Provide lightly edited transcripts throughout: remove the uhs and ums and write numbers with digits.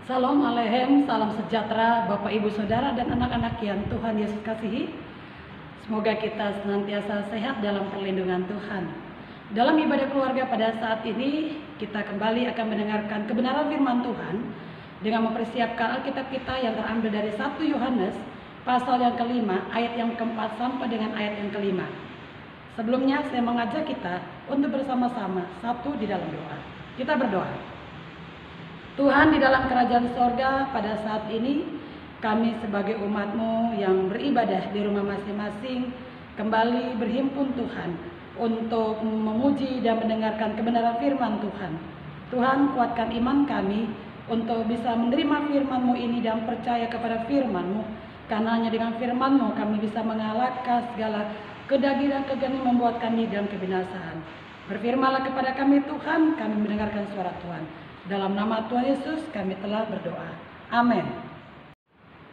Salam alehem, salam sejahtera Bapak Ibu Saudara dan anak-anak yang Tuhan Yesus kasihi. Semoga kita senantiasa sehat dalam perlindungan Tuhan. Dalam ibadah keluarga pada saat ini, kita kembali akan mendengarkan kebenaran firman Tuhan dengan mempersiapkan Alkitab kita yang terambil dari 1 Yohanes pasal yang kelima, ayat yang keempat sampai dengan ayat yang kelima. Sebelumnya saya mengajak kita untuk bersama-sama satu di dalam doa. Kita berdoa. Tuhan, di dalam kerajaan sorga pada saat ini kami sebagai umat-Mu yang beribadah di rumah masing-masing kembali berhimpun Tuhan untuk memuji dan mendengarkan kebenaran firman Tuhan. Tuhan, kuatkan iman kami untuk bisa menerima firman-Mu ini dan percaya kepada firman-Mu, karena hanya dengan firman-Mu kami bisa mengalahkan segala kedagingan kegeni membuat kami dalam kebinasaan. Berfirmanlah kepada kami Tuhan, kami mendengarkan suara Tuhan. Dalam nama Tuhan Yesus kami telah berdoa. Amin.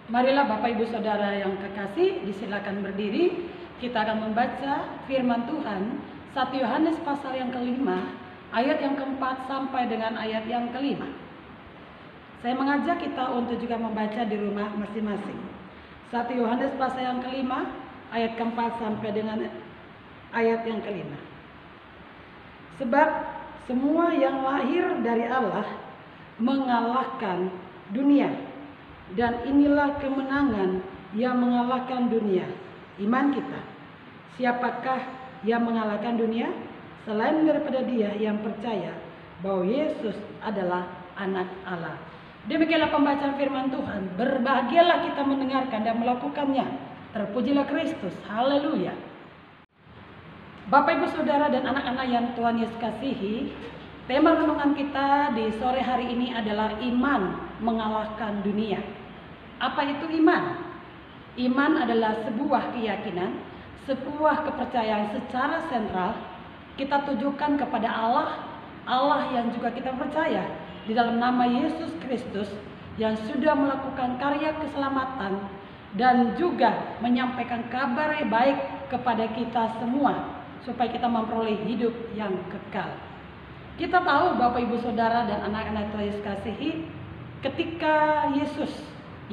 Marilah Bapak Ibu Saudara yang kekasih, disilakan berdiri. Kita akan membaca firman Tuhan 1 Yohanes pasal yang kelima, ayat yang keempat sampai dengan ayat yang kelima. Saya mengajak kita untuk juga membaca di rumah masing-masing. 1 Yohanes pasal yang kelima, ayat keempat sampai dengan ayat yang kelima. Sebab semua yang lahir dari Allah mengalahkan dunia, dan inilah kemenangan yang mengalahkan dunia, iman kita. Siapakah yang mengalahkan dunia? Selain daripada dia yang percaya bahwa Yesus adalah anak Allah. Demikianlah pembacaan firman Tuhan. Berbahagialah kita mendengarkan dan melakukannya. Terpujilah Kristus. Haleluya. Bapak Ibu Saudara dan anak-anak yang Tuhan Yesus kasihi, tema renungan kita di sore hari ini adalah iman mengalahkan dunia. Apa itu iman? Iman adalah sebuah keyakinan, sebuah kepercayaan secara sentral kita tujukan kepada Allah yang juga kita percaya di dalam nama Yesus Kristus yang sudah melakukan karya keselamatan dan juga menyampaikan kabar baik kepada kita semua, supaya kita memperoleh hidup yang kekal. Kita tahu Bapak Ibu Saudara dan anak-anak Tuhan Yesus kasihi, ketika Yesus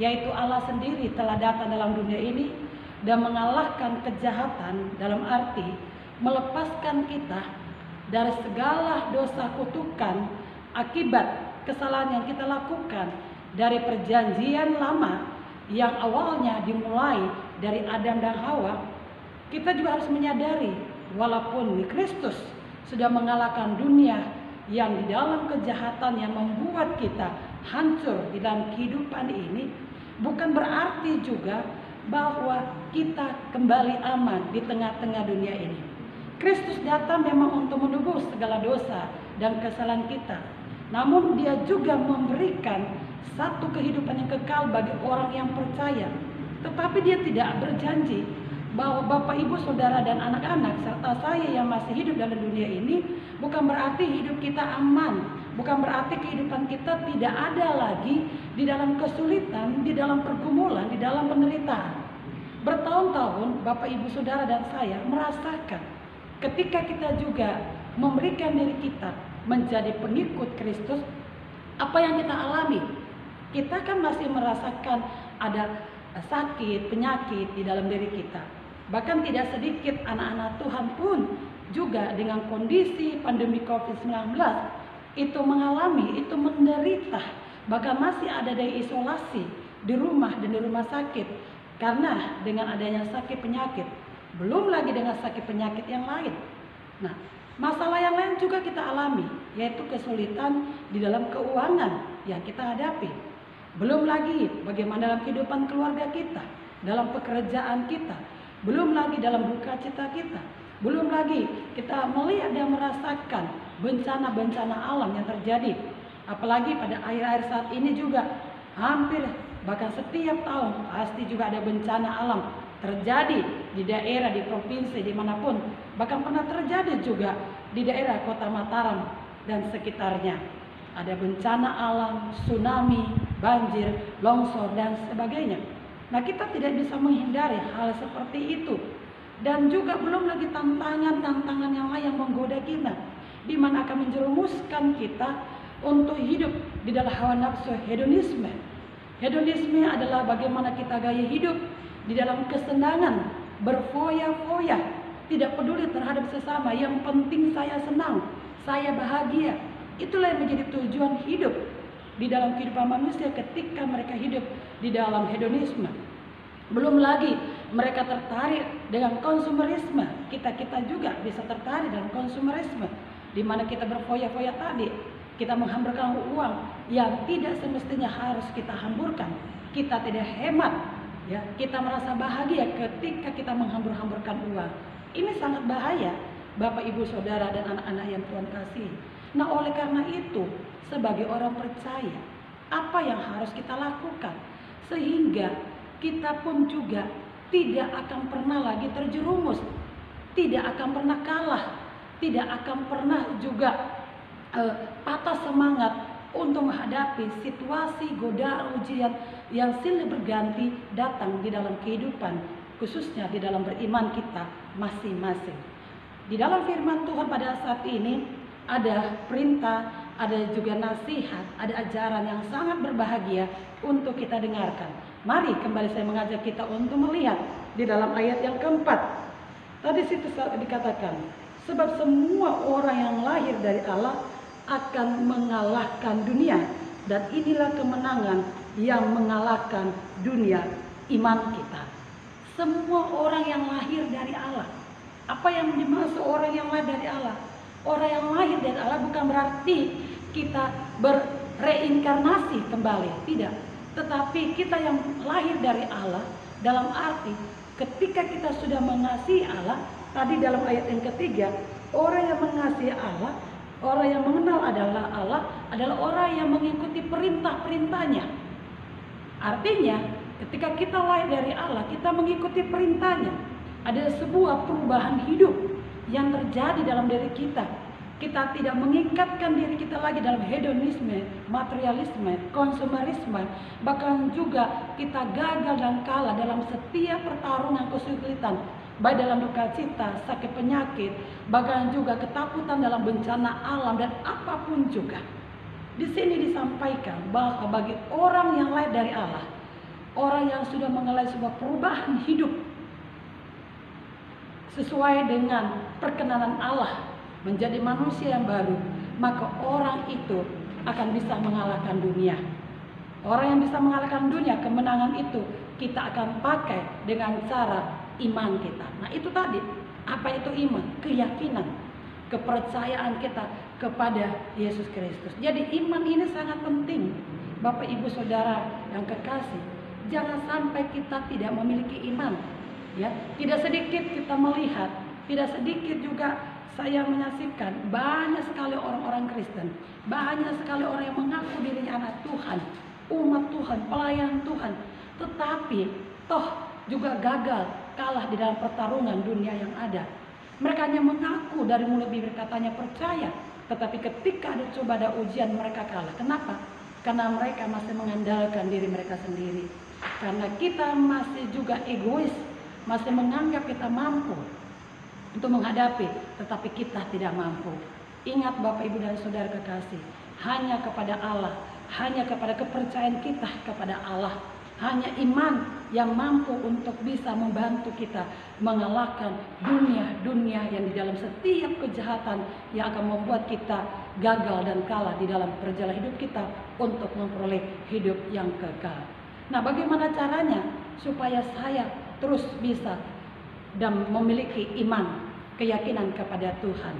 yaitu Allah sendiri telah datang dalam dunia ini dan mengalahkan kejahatan, dalam arti melepaskan kita dari segala dosa kutukan akibat kesalahan yang kita lakukan dari perjanjian lama yang awalnya dimulai dari Adam dan Hawa. Kita juga harus menyadari, walaupun Kristus sudah mengalahkan dunia yang di dalam kejahatan yang membuat kita hancur di dalam kehidupan ini, bukan berarti juga bahwa kita kembali aman di tengah-tengah dunia ini. Kristus datang memang untuk menebus segala dosa dan kesalahan kita. Namun dia juga memberikan satu kehidupan yang kekal bagi orang yang percaya. Tetapi dia tidak berjanji bahwa Bapak Ibu Saudara dan anak-anak serta saya yang masih hidup dalam dunia ini bukan berarti hidup kita aman, bukan berarti kehidupan kita tidak ada lagi di dalam kesulitan, di dalam pergumulan, di dalam penderitaan. Bertahun-tahun Bapak Ibu Saudara dan saya merasakan ketika kita juga memberikan diri kita menjadi pengikut Kristus, apa yang kita alami? Kita kan masih merasakan ada sakit, penyakit di dalam diri kita. Bahkan tidak sedikit anak-anak Tuhan pun juga dengan kondisi pandemi COVID-19 itu mengalami, itu menderita. Bahkan masih ada dari isolasi di rumah dan di rumah sakit karena dengan adanya sakit penyakit. Belum lagi dengan sakit penyakit yang lain. Nah, masalah yang lain juga kita alami, yaitu kesulitan di dalam keuangan yang kita hadapi. Belum lagi bagaimana dalam kehidupan keluarga kita, dalam pekerjaan kita. Belum lagi dalam duka cita kita. Belum lagi kita melihat dan merasakan bencana-bencana alam yang terjadi. Apalagi pada akhir-akhir saat ini juga hampir bahkan setiap tahun pasti juga ada bencana alam terjadi di daerah, di provinsi, dimanapun. Bahkan pernah terjadi juga di daerah Kota Mataram dan sekitarnya. Ada bencana alam, tsunami, banjir, longsor dan sebagainya. Nah, kita tidak bisa menghindari hal seperti itu. Dan juga belum lagi tantangan-tantangan yang lain yang menggoda kita, di mana akan menjerumuskan kita untuk hidup di dalam hawa nafsu hedonisme. Hedonisme adalah bagaimana kita gaya hidup di dalam kesenangan, berfoya-foya, tidak peduli terhadap sesama, yang penting saya senang, saya bahagia. Itulah yang menjadi tujuan hidup di dalam kehidupan manusia ketika mereka hidup di dalam hedonisme. Belum lagi mereka tertarik dengan konsumerisme. Kita juga bisa tertarik dalam konsumerisme, di mana kita berfoya-foya tadi, kita menghamburkan uang yang tidak semestinya harus kita hamburkan. Kita tidak hemat, ya. Kita merasa bahagia ketika kita menghambur-hamburkan uang. Ini sangat bahaya, Bapak, Ibu, Saudara, dan anak-anak yang Tuhan kasih. Nah, oleh karena itu, sebagai orang percaya, apa yang harus kita lakukan sehingga kita pun juga tidak akan pernah lagi terjerumus, tidak akan pernah kalah, tidak akan pernah juga patah semangat untuk menghadapi situasi godaan ujian yang silih berganti datang di dalam kehidupan, khususnya di dalam beriman kita masing-masing. Di dalam firman Tuhan pada saat ini ada perintah, ada juga nasihat, ada ajaran yang sangat berbahagia untuk kita dengarkan. Mari kembali saya mengajak kita untuk melihat di dalam ayat yang keempat. Tadi situ dikatakan, sebab semua orang yang lahir dari Allah akan mengalahkan dunia, dan inilah kemenangan yang mengalahkan dunia, iman kita. Semua orang yang lahir dari Allah. Apa yang dimaksud orang yang lahir dari Allah? Orang yang lahir dari Allah bukan berarti kita berreinkarnasi kembali, tidak. Tetapi kita yang lahir dari Allah dalam arti ketika kita sudah mengasihi Allah. Tadi dalam ayat yang ketiga, orang yang mengasihi Allah, orang yang mengenal Allah adalah orang yang mengikuti perintah-perintahnya. Artinya ketika kita lahir dari Allah, kita mengikuti perintahnya. Ada sebuah perubahan hidup yang terjadi dalam diri kita. Kita tidak mengikatkan diri kita lagi dalam hedonisme, materialisme, konsumerisme. Bahkan juga kita gagal dan kalah dalam setiap pertarungan kesulitan, baik dalam duka cita, sakit penyakit, bahkan juga ketakutan dalam bencana alam dan apapun juga. Di sini disampaikan bahwa bagi orang yang lahir dari Allah, orang yang sudah mengalami sebuah perubahan hidup sesuai dengan perkenanan Allah, menjadi manusia yang baru, maka orang itu akan bisa mengalahkan dunia. Orang yang bisa mengalahkan dunia, kemenangan itu kita akan pakai dengan cara iman kita. Nah, itu tadi, apa itu iman? Keyakinan, kepercayaan kita kepada Yesus Kristus. Jadi iman ini sangat penting, Bapak, Ibu, Saudara yang kekasih. Jangan sampai kita tidak memiliki iman, ya. Tidak sedikit kita melihat, tidak sedikit juga saya menyaksikan banyak sekali orang-orang Kristen, banyak sekali orang yang mengaku dirinya anak Tuhan, umat Tuhan, pelayan Tuhan, tetapi toh juga gagal, kalah di dalam pertarungan dunia yang ada. Mereka hanya mengaku dari mulut bibir katanya percaya, tetapi ketika ada coba, ada ujian, mereka kalah. Kenapa? Karena mereka masih mengandalkan diri mereka sendiri. Karena kita masih juga egois, masih menganggap kita mampu untuk menghadapi, tetapi kita tidak mampu. Ingat Bapak, Ibu, dan Saudara kekasih, hanya kepada Allah, hanya kepada kepercayaan kita kepada Allah, hanya iman yang mampu untuk bisa membantu kita mengalahkan dunia-dunia yang di dalam setiap kejahatan yang akan membuat kita gagal dan kalah di dalam perjalanan hidup kita untuk memperoleh hidup yang kekal. Nah, bagaimana caranya supaya saya terus bisa dan memiliki iman, keyakinan kepada Tuhan?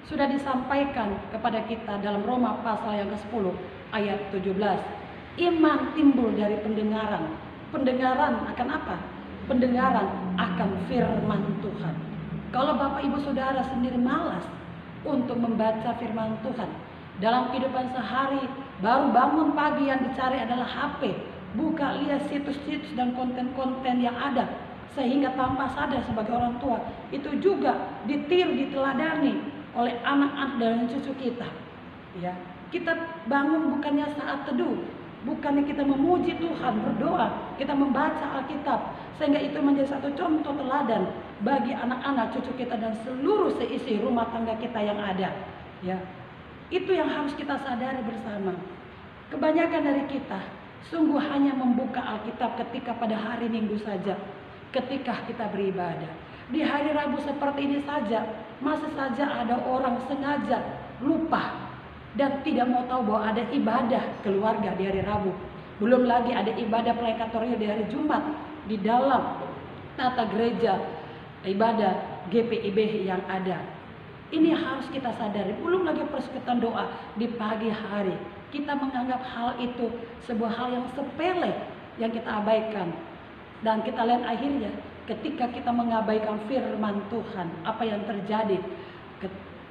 Sudah disampaikan kepada kita dalam Roma pasal yang ke-10 ayat 17. Iman timbul dari pendengaran. Pendengaran akan apa? Pendengaran akan firman Tuhan. Kalau Bapak, Ibu, Saudara sendiri malas untuk membaca firman Tuhan, dalam kehidupan sehari baru bangun pagi yang dicari adalah HP, buka lihat situs-situs dan konten-konten yang ada, sehingga tanpa sadar sebagai orang tua itu juga ditiru, diteladani oleh anak-anak dan cucu kita. Ya, kita bangun bukannya saat teduh, bukannya kita memuji Tuhan, berdoa, kita membaca Alkitab, sehingga itu menjadi satu contoh teladan bagi anak-anak, cucu kita, dan seluruh seisi rumah tangga kita yang ada. Ya, Itu yang harus kita sadari bersama. Kebanyakan dari kita sungguh hanya membuka Alkitab ketika pada hari Minggu saja, ketika kita beribadah. Di hari Rabu seperti ini saja, masih saja ada orang sengaja lupa dan tidak mau tahu bahwa ada ibadah keluarga di hari Rabu. Belum lagi ada ibadah pelekatorial di hari Jumat di dalam tata gereja ibadah GPIB yang ada. Ini harus kita sadari. Belum lagi persekutuan doa di pagi hari. Kita menganggap hal itu sebuah hal yang sepele yang kita abaikan. Dan kita lihat akhirnya ketika kita mengabaikan firman Tuhan, apa yang terjadi?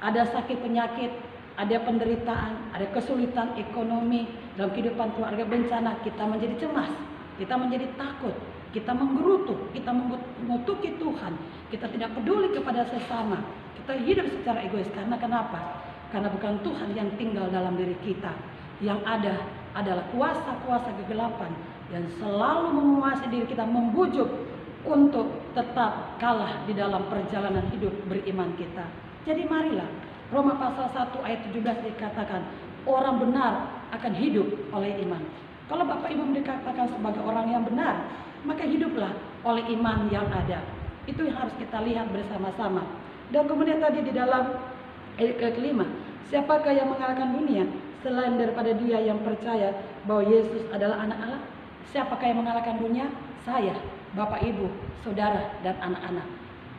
Ada sakit penyakit, ada penderitaan, ada kesulitan ekonomi dalam kehidupan keluarga, bencana, kita menjadi cemas, kita menjadi takut, kita menggerutu, kita mengutuki Tuhan, kita tidak peduli kepada sesama, kita hidup secara egois. Karena kenapa? Karena bukan Tuhan yang tinggal dalam diri kita. Yang ada adalah kuasa-kuasa kegelapan yang selalu menguasai diri kita, membujuk untuk tetap kalah di dalam perjalanan hidup beriman kita. Jadi marilah, Roma pasal 1 ayat 17 dikatakan, orang benar akan hidup oleh iman. Kalau Bapak Ibu dikatakan sebagai orang yang benar, maka hiduplah oleh iman yang ada. Itu yang harus kita lihat bersama-sama. Dan kemudian tadi di dalam ayat kelima, siapakah yang mengalahkan dunia selain daripada dia yang percaya bahwa Yesus adalah anak Allah? Siapakah yang mengalahkan dunia? Saya, Bapak Ibu, Saudara, dan anak-anak.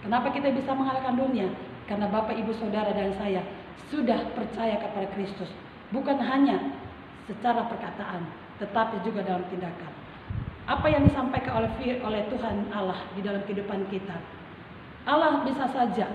Kenapa kita bisa mengalahkan dunia? Karena Bapak Ibu, Saudara, dan saya sudah percaya kepada Kristus. Bukan hanya secara perkataan, tetapi juga dalam tindakan. Apa yang disampaikan oleh Tuhan Allah di dalam kehidupan kita, Allah bisa saja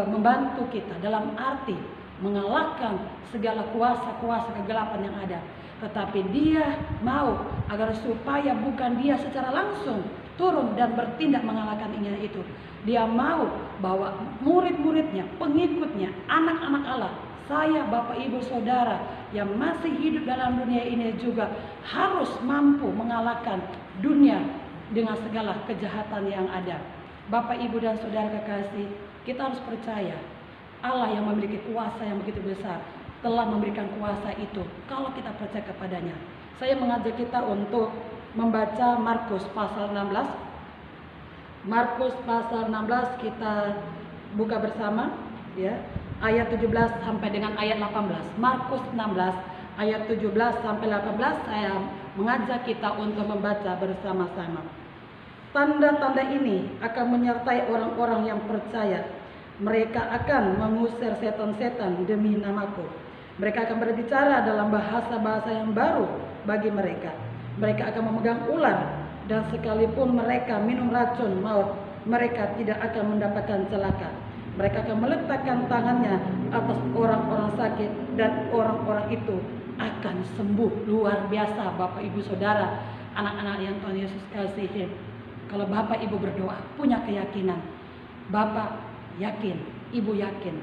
membantu kita dalam arti mengalahkan segala kuasa-kuasa kegelapan yang ada. Tetapi Dia mau agar supaya bukan Dia secara langsung turun dan bertindak mengalahkan itu. Dia mau bahwa murid-muridnya, pengikutnya, anak-anak Allah, saya, Bapak, Ibu, Saudara yang masih hidup dalam dunia ini juga harus mampu mengalahkan dunia dengan segala kejahatan yang ada. Bapak, Ibu, dan Saudara kekasih, kita harus percaya Allah yang memiliki kuasa yang begitu besar telah memberikan kuasa itu kalau kita percaya kepadanya. Saya mengajak kita untuk membaca Markus pasal 16. Markus pasal 16 kita buka bersama ya. Ayat 17 sampai dengan ayat 18. Markus 16 ayat 17 sampai 18 saya mengajak kita untuk membaca bersama-sama. Tanda-tanda ini akan menyertai orang-orang yang percaya. Mereka akan mengusir setan-setan demi namaku. Mereka akan berbicara dalam bahasa-bahasa yang baru bagi mereka. Mereka akan memegang ular, dan sekalipun mereka minum racun maut, mereka tidak akan mendapatkan celaka. Mereka akan meletakkan tangannya atas orang-orang sakit, dan orang-orang itu akan sembuh. Luar biasa Bapak Ibu Saudara, anak-anak yang Tuhan Yesus kasihi. Kalau Bapak Ibu berdoa, punya keyakinan, Bapak yakin, Ibu yakin,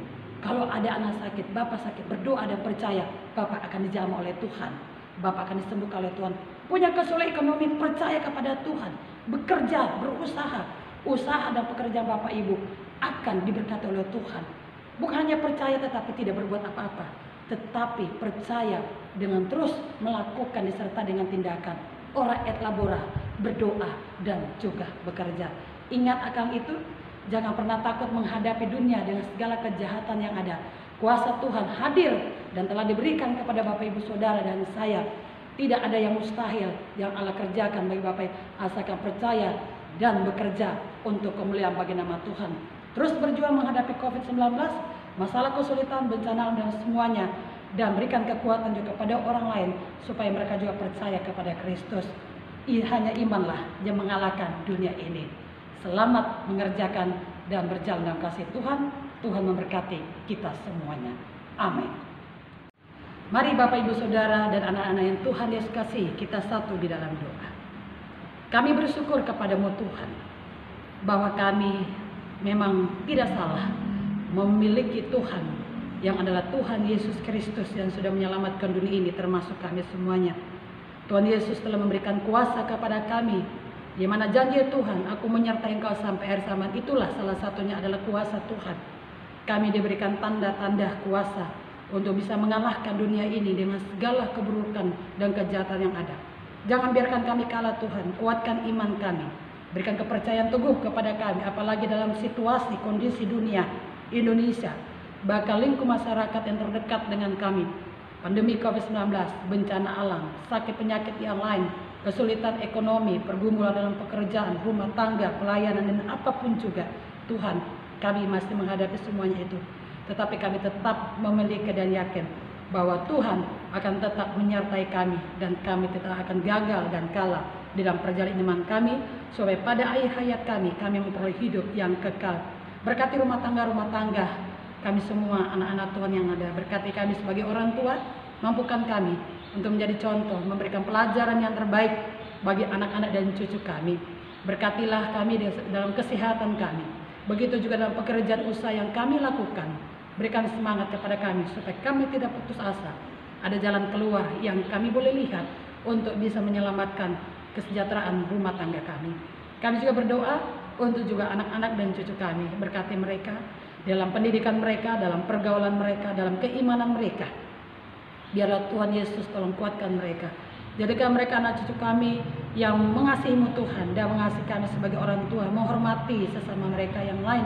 kalau ada anak sakit, Bapak sakit, berdoa dan percaya, Bapak akan dijamah oleh Tuhan, Bapak akan disembuhkan oleh Tuhan. Punya kesulitan ekonomi, percaya kepada Tuhan, bekerja, berusaha, usaha dan pekerjaan Bapak Ibu akan diberkati oleh Tuhan. Bukan hanya percaya tetapi tidak berbuat apa-apa, tetapi percaya dengan terus melakukan disertai dengan tindakan. Ora et labora, berdoa dan juga bekerja. Ingat akan itu, jangan pernah takut menghadapi dunia dengan segala kejahatan yang ada. Kuasa Tuhan hadir dan telah diberikan kepada Bapak Ibu Saudara dan saya. Tidak ada yang mustahil yang Allah kerjakan bagi Bapak Ibu, asalkan percaya dan bekerja untuk kemuliaan bagi nama Tuhan. Terus berjuang menghadapi COVID-19, masalah kesulitan, bencana dan semuanya, dan berikan kekuatan juga kepada orang lain supaya mereka juga percaya kepada Kristus. Hanya imanlah yang mengalahkan dunia ini. Selamat mengerjakan dan berjalan dalam kasih Tuhan. Tuhan memberkati kita semuanya. Amin. Mari Bapak Ibu Saudara dan anak-anak yang Tuhan Yesus kasih, kita satu di dalam doa. Kami bersyukur kepadamu Tuhan, bahwa kami memang tidak salah memiliki Tuhan yang adalah Tuhan Yesus Kristus yang sudah menyelamatkan dunia ini, termasuk kami semuanya. Tuhan Yesus telah memberikan kuasa kepada kami, di mana janji Tuhan, aku menyertai engkau sampai akhir zaman. Itulah salah satunya adalah kuasa Tuhan. Kami diberikan tanda-tanda kuasa untuk bisa mengalahkan dunia ini dengan segala keburukan dan kejahatan yang ada. Jangan biarkan kami kalah Tuhan, kuatkan iman kami, berikan kepercayaan teguh kepada kami, apalagi dalam situasi kondisi dunia Indonesia, bahkan lingkup masyarakat yang terdekat dengan kami. Pandemi COVID-19, bencana alam, sakit penyakit yang lain, kesulitan ekonomi, pergumulan dalam pekerjaan, rumah tangga, pelayanan, dan apapun juga. Tuhan, kami masih menghadapi semuanya itu. Tetapi kami tetap memiliki dan yakin bahwa Tuhan akan tetap menyertai kami, dan kami tidak akan gagal dan kalah di dalam perjalanan iman kami, supaya pada akhir hayat kami memperoleh hidup yang kekal. Berkati rumah tangga kami semua, anak-anak Tuhan yang ada. Berkati kami sebagai orang tua, mampukan kami untuk menjadi contoh, memberikan pelajaran yang terbaik bagi anak-anak dan cucu kami. Berkatilah kami dalam kesehatan kami. Begitu juga dalam pekerjaan usaha yang kami lakukan. Berikan semangat kepada kami supaya kami tidak putus asa. Ada jalan keluar yang kami boleh lihat untuk bisa menyelamatkan kesejahteraan rumah tangga kami. Kami juga berdoa untuk juga anak-anak dan cucu kami. Berkati mereka dalam pendidikan mereka, dalam pergaulan mereka, dalam keimanan mereka. Biarlah Tuhan Yesus tolong kuatkan mereka. Jadikan mereka anak cucu kami yang mengasihi-Mu Tuhan, dan mengasihi kami sebagai orang tua, menghormati sesama mereka yang lain.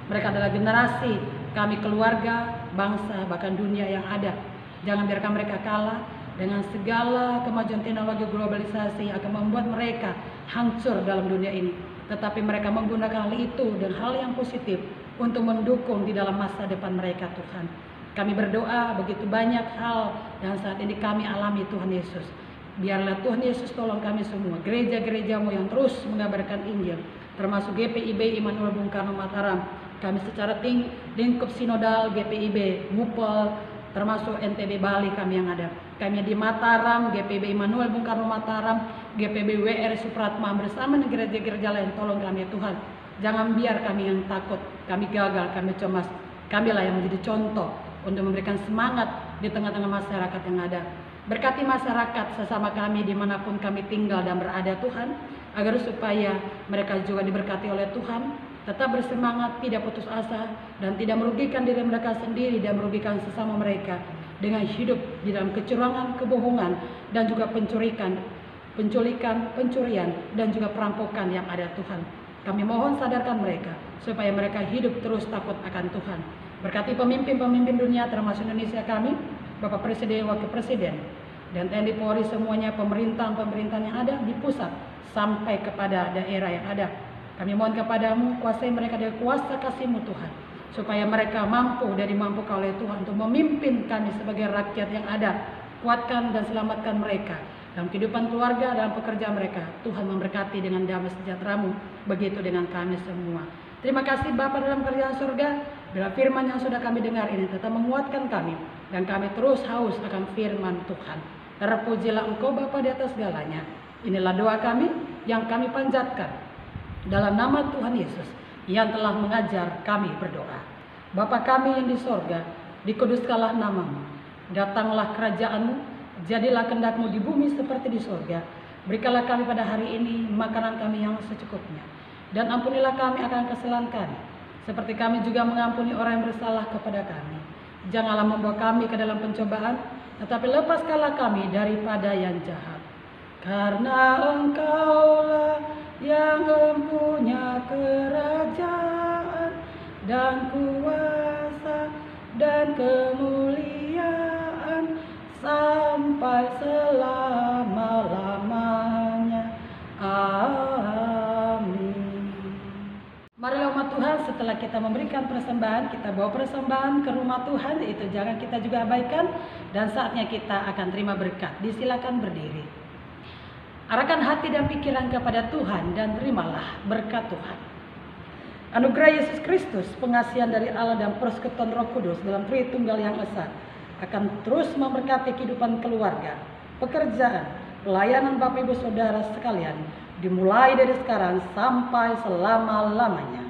Mereka adalah generasi kami, keluarga, bangsa, bahkan dunia yang ada. Jangan biarkan mereka kalah dengan segala kemajuan teknologi globalisasi yang akan membuat mereka hancur dalam dunia ini. Tetapi mereka menggunakan hal itu dan hal yang positif untuk mendukung di dalam masa depan mereka, Tuhan. Kami berdoa begitu banyak hal yang saat ini kami alami, Tuhan Yesus. Biarlah Tuhan Yesus tolong kami semua, gereja-gereja-Mu yang terus mengabarkan Injil, termasuk GPIB Immanuel Bung Karno Mataram. Kami secara lingkup sinodal GPIB, MUPEL, termasuk NTB Bali kami yang ada. Kami di Mataram, GPIB Immanuel Bung Karno Mataram, GPIB WR Supratma bersama dengan gereja-gereja lain. Tolong kami Tuhan. Jangan biar kami yang takut, kami gagal, kami cemas. Kamilah yang menjadi contoh untuk memberikan semangat di tengah-tengah masyarakat yang ada. Berkati masyarakat sesama kami dimanapun kami tinggal dan berada, Tuhan, agar supaya mereka juga diberkati oleh Tuhan, tetap bersemangat, tidak putus asa, dan tidak merugikan diri mereka sendiri dan merugikan sesama mereka dengan hidup di dalam kecurangan, kebohongan, dan juga penculikan, pencurian, dan juga perampokan yang ada, Tuhan. Kami mohon sadarkan mereka supaya mereka hidup terus takut akan Tuhan. Berkati pemimpin-pemimpin dunia termasuk Indonesia kami, Bapak Presiden, Wakil Presiden, dan TNI Polri semuanya, pemerintahan-pemerintahan yang ada di pusat sampai kepada daerah yang ada. Kami mohon kepadamu, kuasai mereka dengan kuasa kasih-Mu Tuhan, supaya mereka mampu dan dimampukan oleh Tuhan untuk memimpin kami sebagai rakyat yang ada. Kuatkan dan selamatkan mereka dalam kehidupan keluarga, dalam pekerjaan mereka. Tuhan memberkati dengan damai sejahtera-Mu, begitu dengan kami semua. Terima kasih Bapa dalam kerajaan surga. Bila firman yang sudah kami dengar ini tetap menguatkan kami, dan kami terus haus akan firman Tuhan. Terpujilah Engkau Bapa di atas segalanya. Inilah doa kami yang kami panjatkan dalam nama Tuhan Yesus yang telah mengajar kami berdoa. Bapa kami yang di sorga, dikuduskanlah nama-Mu. Datanglah kerajaan-Mu, jadilah kehendak-Mu di bumi seperti di sorga. Berikanlah kami pada hari ini makanan kami yang secukupnya. Dan ampunilah kami akan kesalahan kami, seperti kami juga mengampuni orang yang bersalah kepada kami. Janganlah membawa kami ke dalam pencobaan, tetapi lepaskanlah kami daripada yang jahat. Karena Engkaulah yang mempunyai kerajaan dan kuasa dan kemuliaan sampai selama-lamanya. Amin. Marilah umat Tuhan, setelah kita memberikan persembahan, kita bawa persembahan ke rumah Tuhan, itu jangan kita juga abaikan, dan saatnya kita akan terima berkat. Disilakan berdiri. Arahkan hati dan pikiran kepada Tuhan dan terimalah berkat Tuhan. Anugerah Yesus Kristus, pengasihan dari Allah dan persekutuan Roh Kudus dalam Tritunggal yang Esa akan terus memberkati kehidupan keluarga, pekerjaan, pelayanan Bapak Ibu Saudara sekalian, dimulai dari sekarang sampai selama-lamanya.